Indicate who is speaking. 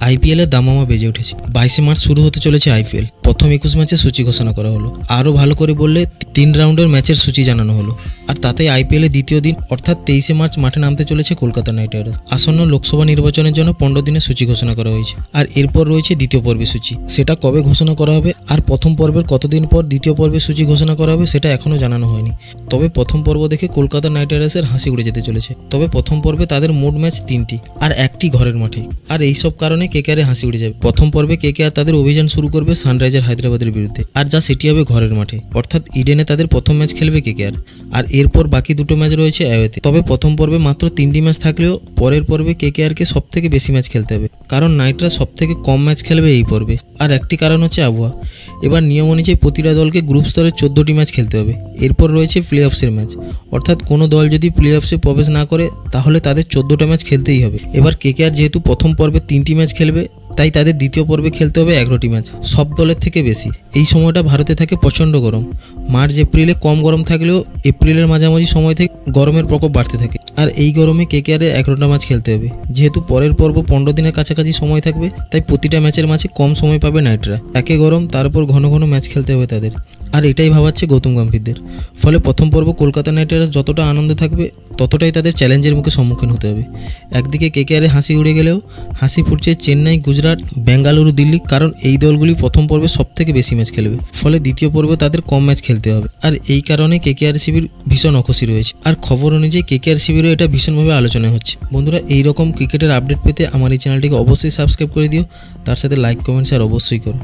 Speaker 1: IPL এর দামামা বেজে উঠেছে। 22 মার্চ শুরু হতে চলেছে আইপিএল। প্রথম 21 ম্যাচের সূচি ঘোষণা করা হলো। আরও ভালো করে বললে 3 রাউন্ডের ম্যাচের সূচি জানানো হলো। আর তাতে আইপিএল এর দ্বিতীয় দিন অর্থাৎ 23 মার্চ মাঠে নামতে চলেছে কলকাতা নাইট রাইডার্স। আসন্ন লোকসভা নির্বাচনের জন্য 15 দিনের সূচি ঘোষণা করা হয়েছে। আর এরপর রয়েছে দ্বিতীয় পর্বের সূচি। সেটা কবে ঘোষণা করা হবে আর প্রথম পর্বের কতদিন পর দ্বিতীয় পর্বের সূচি ঘোষণা করা হবে সেটা এখনও জানানো হয়নি। তবে প্রথম পর্ব দেখে কলকাতা নাইট রাইডার্সের হাসি উড়ে যেতে চলেছে। তবে প্রথম পর্বে তাদের মোট ম্যাচ 3টি আর 1টি ঘরের মাঠে। আর এইসব কারণে কেকেআরের হাসি উড়ে যাবে। প্রথম পর্বে কেকেআর তাদের অভিযান শুরু করবে সানরাইজার হায়দ্রাবাদের বিরুদ্ধে, আর যা সেটি হবে ঘরের মাঠে, অর্থাৎ ইডেনে তাদের প্রথম ম্যাচ খেলবে কেকেআর। আর এরপর বাকি দুটো ম্যাচ রয়েছে অ্যাওয়েতে। তবে প্রথম পর্বে মাত্র 3টি ম্যাচ থাকলেও পরের পর্বে কেকেআরকে সব থেকে বেশি ম্যাচ খেলতে হবে, কারণ নাইটরা সব থেকে কম ম্যাচ খেলবে এই পর্বে। আর একটি কারণ হচ্ছে আবহাওয়া। এবার নিয়ম অনুযায়ী প্রতিটা দলকে গ্রুপ স্তরে 14টি ম্যাচ খেলতে হবে। এরপর রয়েছে প্লে অফসের ম্যাচ, অর্থাৎ কোনো দল যদি প্লে অফসে প্রবেশ না করে তাহলে তাদের 14টা ম্যাচ খেলতেই হবে। এবার কেকেআর যেহেতু প্রথম পর্বে 3টি ম্যাচ খেলবে, তাই তাদের দ্বিতীয় পর্বে খেলতে হবে 11টি ম্যাচ, সব দলের থেকে বেশি। এই সময়টা ভারতে থাকে প্রচণ্ড গরম। মার্চ এপ্রিলে কম গরম থাকলেও এপ্রিলের মাঝামাঝি সময় থেকে গরমের প্রকোপ বাড়তে থাকে। আর এই গরমে কেকেআরের 11টা ম্যাচ খেলতে হবে। যেহেতু পরের পর্ব 15 দিনের কাছাকাছি সময় থাকবে, তাই প্রতিটা ম্যাচের মাঝে কম সময় পাবে নাইটরা। একে গরম, তারপর ঘন ঘন ম্যাচ খেলতে হবে তাদের। আর এটাই ভাবাচ্ছে গৌতম গম্ভীরদের। ফলে প্রথম পর্ব কলকাতা নাইট রাইডার্স যতটা আনন্দে থাকবে, ততটাই তাদের চ্যালেঞ্জের মুখে সম্মুখীন হতে হবে। একদিকে কেকেআরে হাসি উড়ে গেলেও হাসি ফুটছে চেন্নাই, গুজরাট, বেঙ্গালুরু, দিল্লি, কারণ এই দলগুলি প্রথম পর্বে সব থেকে বেশি ম্যাচ খেলবে। ফলে দ্বিতীয় পর্বে তাদের কম ম্যাচ খেলতে হবে। আর এই কারণে কেকেআর শিবির ভীষণ অখুশি রয়েছে। আর খবর অনুযায়ী কেকেআর শিবিরও এটা ভীষণভাবে আলোচনা হচ্ছে। বন্ধুরা, এইরকম ক্রিকেটের আপডেট পেতে আমার এই চ্যানেলটিকে অবশ্যই সাবস্ক্রাইব করে দিও। তার সাথে লাইক, কমেন্ট, শেয়ার অবশ্যই করো।